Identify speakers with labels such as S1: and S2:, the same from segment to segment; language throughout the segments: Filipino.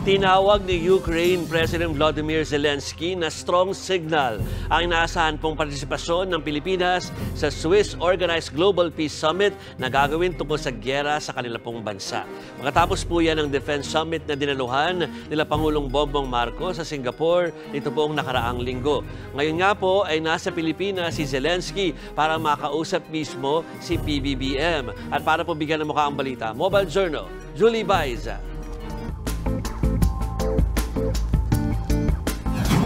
S1: Tinawag ni Ukraine President Volodymyr Zelensky na strong signal ang inaasahan pong partisipasyon ng Pilipinas sa Swiss Organized Global Peace Summit na gagawin tungkol sa gyera sa kanila pong bansa. Makatapos po yan ang Defense Summit na dinaluhan nila Pangulong Bongbong Marcos sa Singapore nito pong nakaraang linggo. Ngayon nga po ay nasa Pilipinas si Zelensky para makausap mismo si PBBM. At para po bigyan ng mukha ang balita, Mobile Journal, Julie Baiza.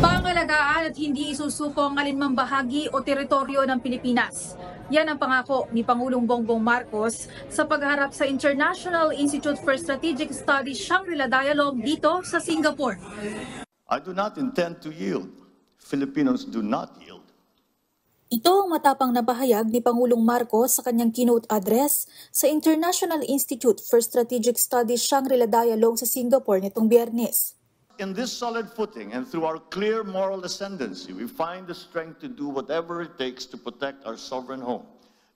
S2: Pangalagaan at hindi isusuko ang alinmang bahagi o teritoryo ng Pilipinas. Yan ang pangako ni Pangulong Bongbong Marcos sa pagharap sa International Institute for Strategic Studies Shangri-La Dialogue dito sa Singapore.
S3: I do not intend to yield. Filipinos do not yield.
S4: Ito ang matapang na pahayag ni Pangulong Marcos sa kanyang keynote address sa International Institute for Strategic Studies Shangri-La Dialogue sa Singapore nitong Biyernes.
S3: In this solid footing and through our clear moral ascendancy, we find the strength to do whatever it takes to protect our sovereign home,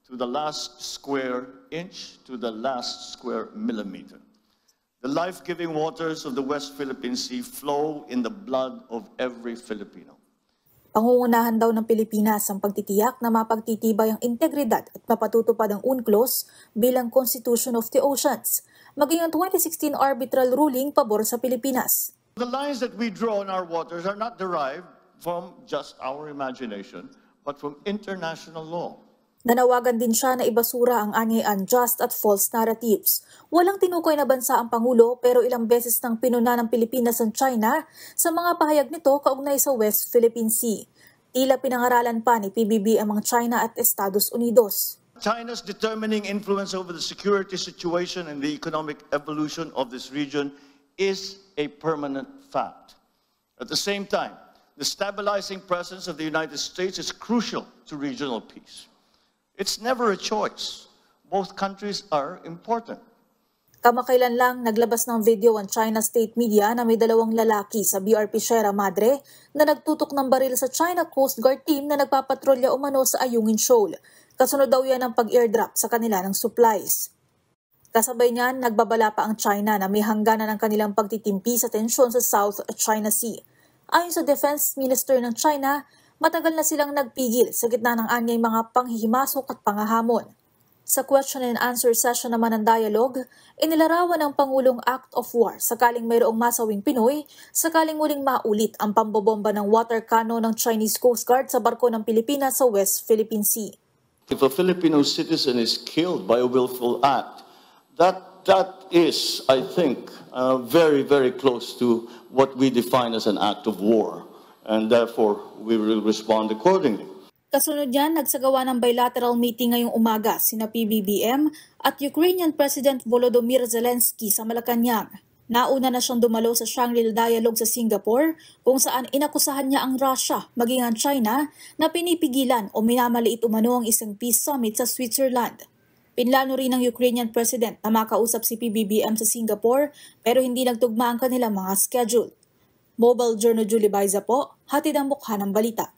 S3: to the last square inch, to the last square millimeter. The life-giving waters of the West Philippine Sea flow in the blood of every Filipino.
S4: Pangungunahan daw ng Pilipinas ang pagtitiyak na mapagtitibay ang integridad at mapatutupad ang UNCLOS bilang Constitution of the Oceans, maging ang 2016 arbitral ruling pabor sa Pilipinas.
S3: The lines that we draw in our waters are not derived from just our imagination, but from international law.
S4: Nanawagan din siya na ibasura ang anyay unjust at false narratives. Walang tinukoy na bansa ang Pangulo pero ilang beses nang pinuna ng Pilipinas ang China sa mga pahayag nito kaugnay sa West Philippine Sea. Tila pinangaralan pa ni PBBM ang China at Estados Unidos.
S3: China's determining influence over the security situation and the economic evolution of this region is a permanent fact. At the same time, the stabilizing presence of the United States is crucial to regional peace. It's never a choice. Both countries are important.
S4: Kamakailan lang naglabas ng video ang China State Media na may dalawang lalaki sa BRP Sierra Madre na nagtutok ng baril sa China Coast Guard team na nagpapatrolya umano sa Ayungin Shoal. Kasunod daw yan ang pag-airdrop sa kanila ng supplies. Kasabay niyan, nagbabala pa ang China na may hangganan ng kanilang pagtitimpi sa tensyon sa South China Sea. Ayon sa Defense Minister ng China, matagal na silang nagpigil sa gitna ng anyay mga panghihimasok at pangahamon. Sa question and answer session naman ng dialogue, inilarawan ng Pangulong act of war sakaling mayroong masawing Pinoy, sakaling muling maulit ang pambobomba ng water cannon ng Chinese Coast Guard sa barko ng Pilipinas sa West Philippine Sea.
S3: If a Filipino citizen is killed by a willful act, that is, I think, very, very close to what we define as an act of war, and therefore we will respond accordingly.
S4: Kasunod yan, nagsagawa ng bilateral meeting ngayong umaga sina PBBM at Ukrainian President Volodymyr Zelensky sa Malacanang. Nauna na siyang dumalo sa Shangri-La Dialogue sa Singapore kung saan inakusahan niya ang Russia maging ang China na pinipigilan o minamaliit umano ang isang peace summit sa Switzerland. Pinlano rin ng Ukrainian President na makausap si PBBM sa Singapore pero hindi nagtugma ang kanilang mga schedule. Mobile Journal Julie Baiza po, hatid ang mukha ng balita.